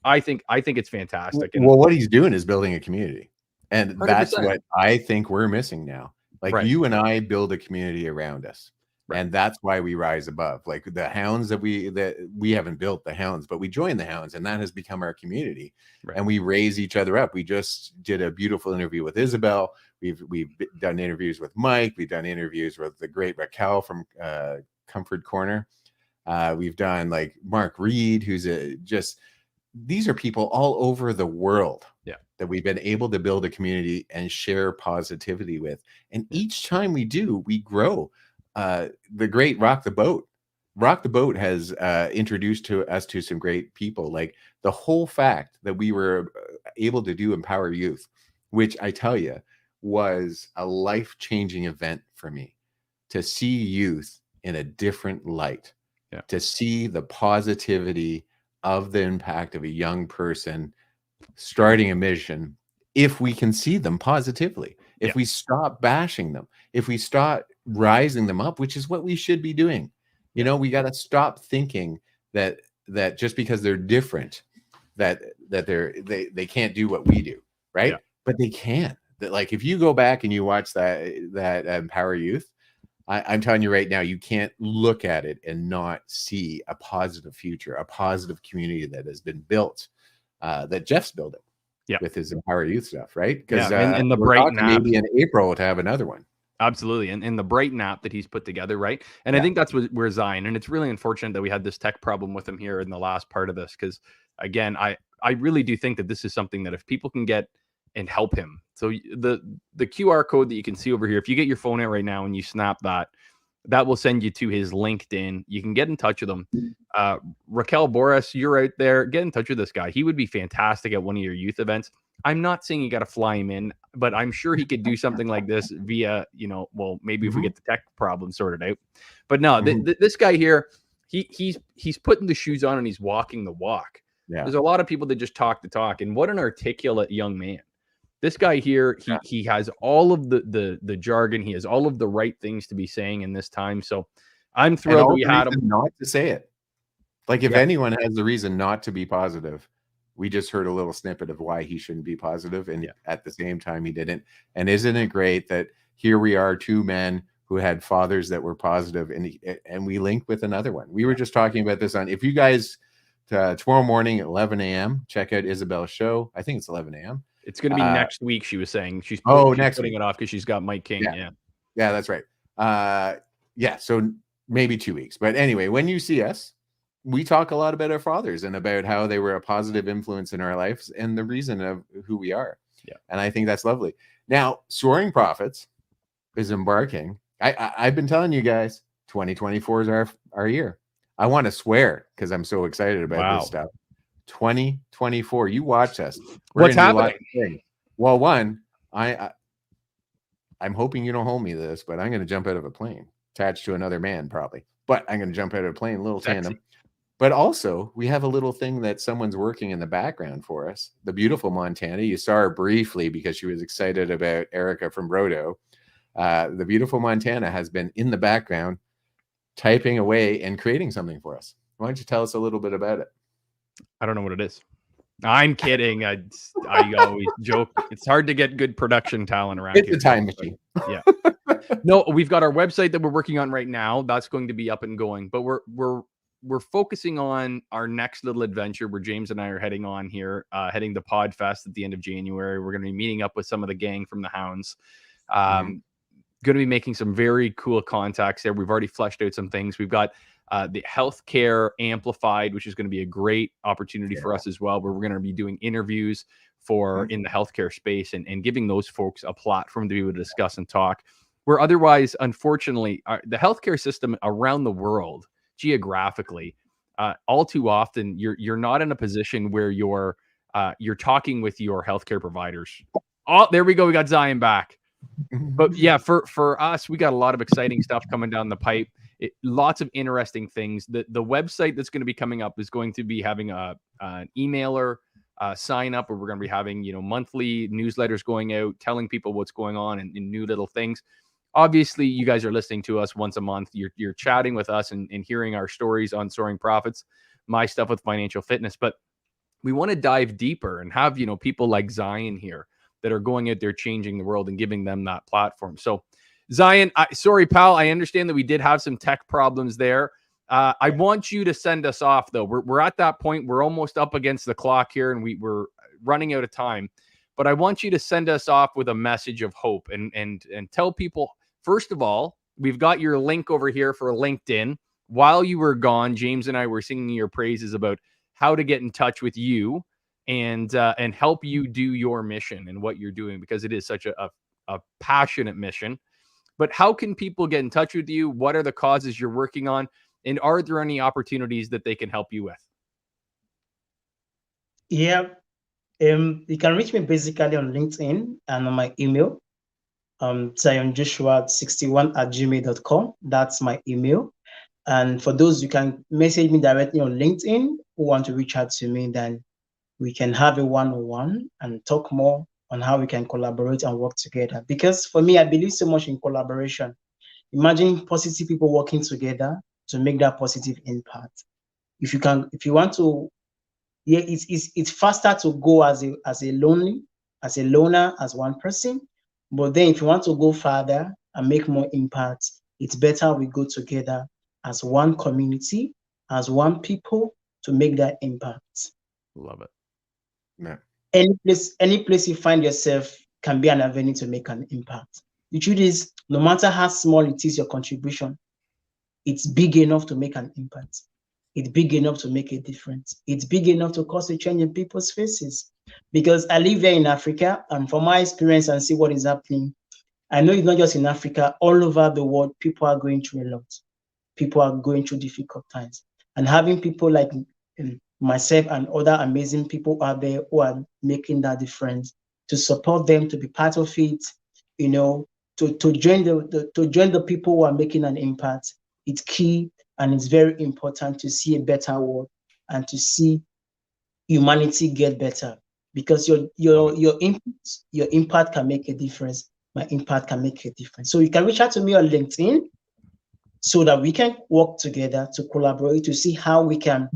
I think it's fantastic. And Well, what he's doing is building a community. And that's 100%. what I think we're missing now. Like Right. you and I build a community around us. Right. And that's why we rise above. Like the hounds that we haven't built the hounds, but we joined the hounds, and that has become our community. Right. And we raise each other up. We just did a beautiful interview with Isabel. We've done interviews with Mike. We've done interviews with the great Raquel from Comfort Corner. We've done like Mark Reed, who's these are people all over the world that we've been able to build a community and share positivity with. And each time we do, we grow. The great Rock the Boat. Rock the Boat has introduced us to some great people. Like the whole fact that we were able to do Empower Youth, which I tell you was a life-changing event for me, to see youth in a different light, to see the positivity of the impact of a young person starting a mission. If we can see them positively, if we stop bashing them, if we stop rising them up, which is what we should be doing. You know, we got to stop thinking that just because they're different, that they can't do what we do, right? But they can. That, like, if you go back and you watch that Empower Youth, I'm telling you right now, you can't look at it and not see a positive future, a positive community that has been built, that Jeff's building with his Empower Youth stuff, right? Because and the Brighton app, maybe in April to have another one. Absolutely. And the Brighton app that he's put together, right? And I think that's where Zion, and it's really unfortunate that we had this tech problem with him here in the last part of this, because again, I really do think that this is something that if people can get and help him. So the QR code that you can see over here, if you get your phone out right now and you snap that will send you to his LinkedIn. You can get in touch with him. Raquel Boris, you're out there. Get in touch with this guy. He would be fantastic at one of your youth events. I'm not saying you got to fly him in, but I'm sure he could do something like this via, well, maybe if we get the tech problem sorted out. But no, this guy here, he's putting the shoes on and he's walking the walk. Yeah. There's a lot of people that just talk the talk, and what an articulate young man. This guy here, he has all of the jargon. He has all of the right things to be saying in this time. So I'm thrilled we had him not to say it. Like if anyone has the reason not to be positive, we just heard a little snippet of why he shouldn't be positive. And at the same time, he didn't. And isn't it great that here we are, two men who had fathers that were positive, and we link with another one. We were just talking about this if you guys, tomorrow morning at 11 a.m., check out Isabel's show. I think it's 11 a.m. It's going to be next week, she was saying. She's putting it off because she's got Mike King. Yeah, that's right. So maybe 2 weeks. But anyway, when you see us, we talk a lot about our fathers and about how they were a positive influence in our lives and the reason of who we are. Yeah. And I think that's lovely. Now, Soaring Profits is embarking. I've been telling you guys, 2024 is our year. I want to swear because I'm so excited about this stuff. 2024. You watch us. What's happening? Well, one, I'm hoping you don't hold me to this, but I'm going to jump out of a plane attached to another man, probably. But I'm going to jump out of a plane, a little tandem. But also, we have a little thing that someone's working in the background for us. The beautiful Montana. You saw her briefly because she was excited about Erica from Brodo. The beautiful Montana has been in the background typing away and creating something for us. Why don't you tell us a little bit about it? I don't know what it is. I'm kidding. I always joke. It's hard to get good production talent around here. It's a time machine. Yeah. No, we've got our website that we're working on right now. That's going to be up and going. But we're focusing on our next little adventure where James and I are heading on here, heading to Podfest at the end of January. We're going to be meeting up with some of the gang from the Hounds. Going to be making some very cool contacts there. We've already fleshed out some things. We've got the healthcare amplified, which is going to be a great opportunity for us as well, where we're going to be doing interviews in the healthcare space and giving those folks a platform to be able to discuss and talk, where otherwise, unfortunately, the healthcare system around the world, geographically, all too often, you're not in a position where you're talking with your healthcare providers. Oh, there we go. We got Zion back. But yeah, for us, we got a lot of exciting stuff coming down the pipe. Lots of interesting things. The website that's going to be coming up is going to be having an emailer, sign up, where we're going to be having, monthly newsletters going out, telling people what's going on and new little things. Obviously, you guys are listening to us once a month. You're chatting with us and hearing our stories on Soaring Profits, my stuff with financial fitness. But we want to dive deeper and have, people like Zion here that are going out there changing the world and giving them that platform. So Zion, sorry, pal, I understand that we did have some tech problems there. I want you to send us off, though. We're at that point. We're almost up against the clock here, and we're running out of time. But I want you to send us off with a message of hope and tell people, first of all, we've got your link over here for LinkedIn. While you were gone, James and I were singing your praises about how to get in touch with you and help you do your mission and what you're doing, because it is such a passionate mission. But how can people get in touch with you? What are the causes you're working on? And are there any opportunities that they can help you with? Yeah, you can reach me basically on LinkedIn and on my email, ZionJoshua61@gmail.com. That's my email. And for those, you can message me directly on LinkedIn who want to reach out to me, then we can have a one-on-one and talk more on how we can collaborate and work together. Because for me, I believe so much in collaboration. Imagine positive people working together to make that positive impact. If you want to, yeah, it's faster to go as a loner, as one person. But then if you want to go further and make more impact, it's better we go together as one community, as one people, to make that impact. Love it. Yeah. Any place you find yourself can be an avenue to make an impact. The truth is, no matter how small it is, your contribution, it's big enough to make an impact. It's big enough to make a difference. It's big enough to cause a change in people's faces. Because I live here in Africa, and from my experience and see what is happening, I know it's not just in Africa, all over the world, people are going through a lot. People are going through difficult times. And having people like myself and other amazing people out there who are making that difference, to support them, to be part of it, to join the people who are making an impact, it's key, and it's very important to see a better world and to see humanity get better. Because your impact can make a difference. My impact can make a difference. So you can reach out to me on LinkedIn so that we can work together to collaborate, to see how we can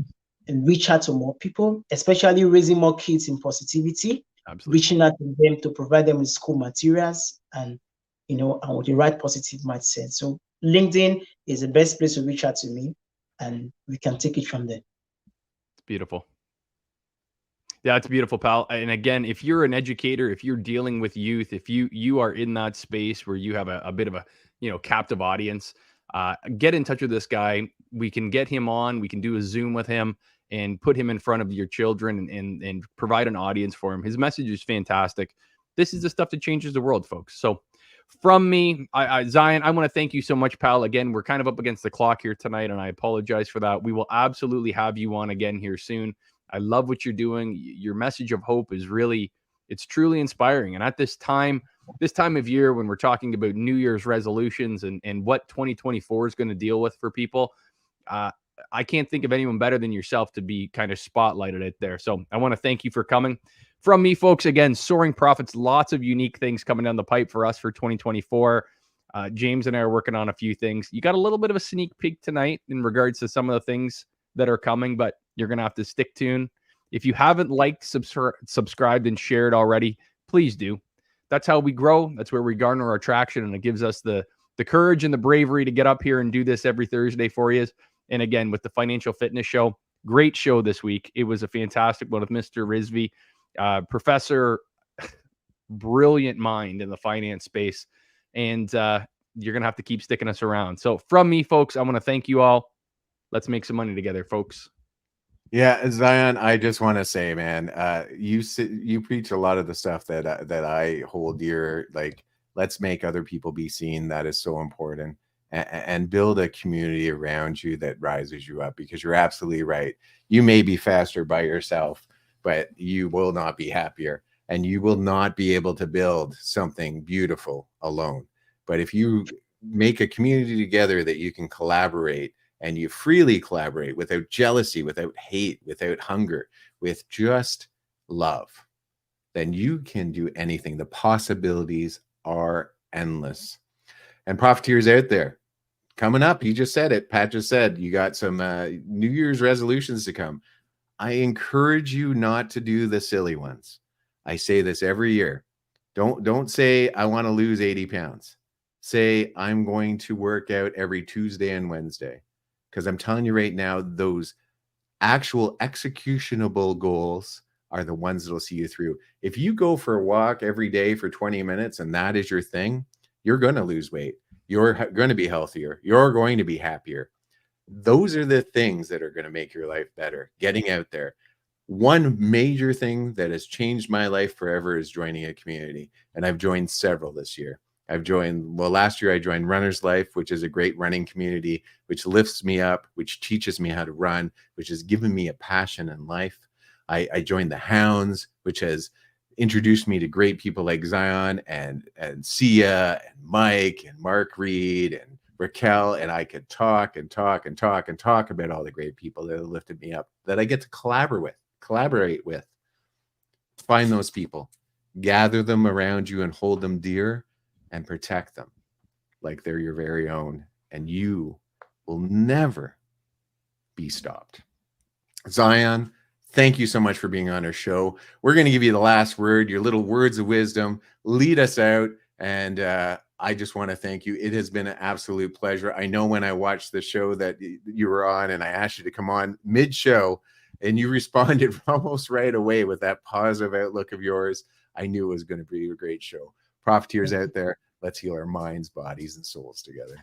reach out to more people, especially raising more kids in positivity. Absolutely. Reaching out to them to provide them with school materials and with the right positive mindset. So LinkedIn is the best place to reach out to me, and we can take it from there. It's beautiful. Yeah, it's beautiful, pal. And again, if you're an educator, if you're dealing with youth, if you are in that space where you have a bit of a captive audience, get in touch with this guy. We can get him on. We can do a Zoom with him and put him in front of your children and provide an audience for him. His message is fantastic. This is the stuff that changes the world, folks. So from me, Zion, I want to thank you so much, pal. Again, we're kind of up against the clock here tonight, and I apologize for that. We will absolutely have you on again here soon. I love what you're doing. Your message of hope is it's truly inspiring. And at this time of year, when we're talking about New Year's resolutions and what 2024 is going to deal with for people, I can't think of anyone better than yourself to be kind of spotlighted it there. So I want to thank you for coming. From me, folks, again, Soaring Profits, lots of unique things coming down the pipe for us for 2024. James and I are working on a few things. You got a little bit of a sneak peek tonight in regards to some of the things that are coming, but you're going to have to stick tuned. If you haven't liked, subscribed, and shared already, please do. That's how we grow. That's where we garner our traction, and it gives us the courage and the bravery to get up here and do this every Thursday for you. And again, with the Financial Fitness Show, great show this week. It was a fantastic one with Mr. Rizvi, professor, brilliant mind in the finance space. And you're going to have to keep sticking us around. So from me, folks, I want to thank you all. Let's make some money together, folks. Yeah, Zion, I just want to say, man, you preach a lot of the stuff that I hold dear. Like, let's make other people be seen. That is so important. And build a community around you that rises you up, because you're absolutely right. You may be faster by yourself, but you will not be happier, and you will not be able to build something beautiful alone. But if you make a community together that you can collaborate, and you freely collaborate without jealousy, without hate, without hunger, with just love, then you can do anything. The possibilities are endless. And profiteers out there, coming up, you just said it. Pat just said you got some New Year's resolutions to come. I encourage you not to do the silly ones. I say this every year. Don't say I want to lose 80 pounds. Say I'm going to work out every Tuesday and Wednesday. Because I'm telling you right now, those actual executionable goals are the ones that'll see you through. If you go for a walk every day for 20 minutes and that is your thing, you're going to lose weight. You're going to be healthier. You're going to be happier. Those are the things that are going to make your life better. Getting out there. One major thing that has changed my life forever is joining a community. And I've joined several this year. Last year I joined Runner's Life, which is a great running community, which lifts me up, which teaches me how to run, which has given me a passion in life. I joined the Hounds, which has introduced me to great people like Zion and Sia and Mike and Mark Reed and Raquel, and I could talk and talk and talk and talk about all the great people that have lifted me up, that I get to collaborate with. Find those people, gather them around you and hold them dear and protect them like they're your very own, and you will never be stopped. Zion, thank you so much for being on our show. We're going to give you the last word, your little words of wisdom. Lead us out. And I just want to thank you. It has been an absolute pleasure. I know when I watched the show that you were on and I asked you to come on mid-show and you responded almost right away with that positive outlook of yours, I knew it was going to be a great show. Profiteers out there, let's heal our minds, bodies, and souls together.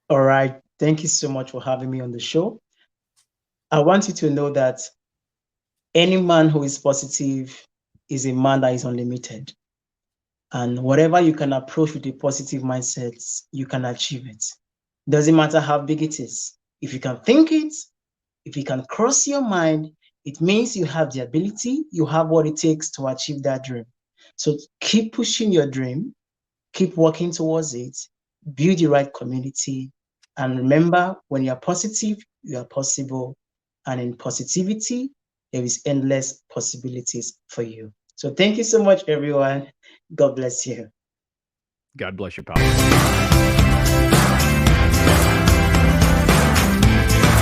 All right. Thank you so much for having me on the show. I want you to know that any man who is positive is a man that is unlimited. And whatever you can approach with a positive mindset, you can achieve it. Doesn't matter how big it is. If you can think it, if you can cross your mind, it means you have the ability, you have what it takes to achieve that dream. So keep pushing your dream, keep working towards it, build the right community. And remember, when you're positive, you are possible. And in positivity, there is endless possibilities for you. So thank you so much, everyone. God bless you. God bless you, pal.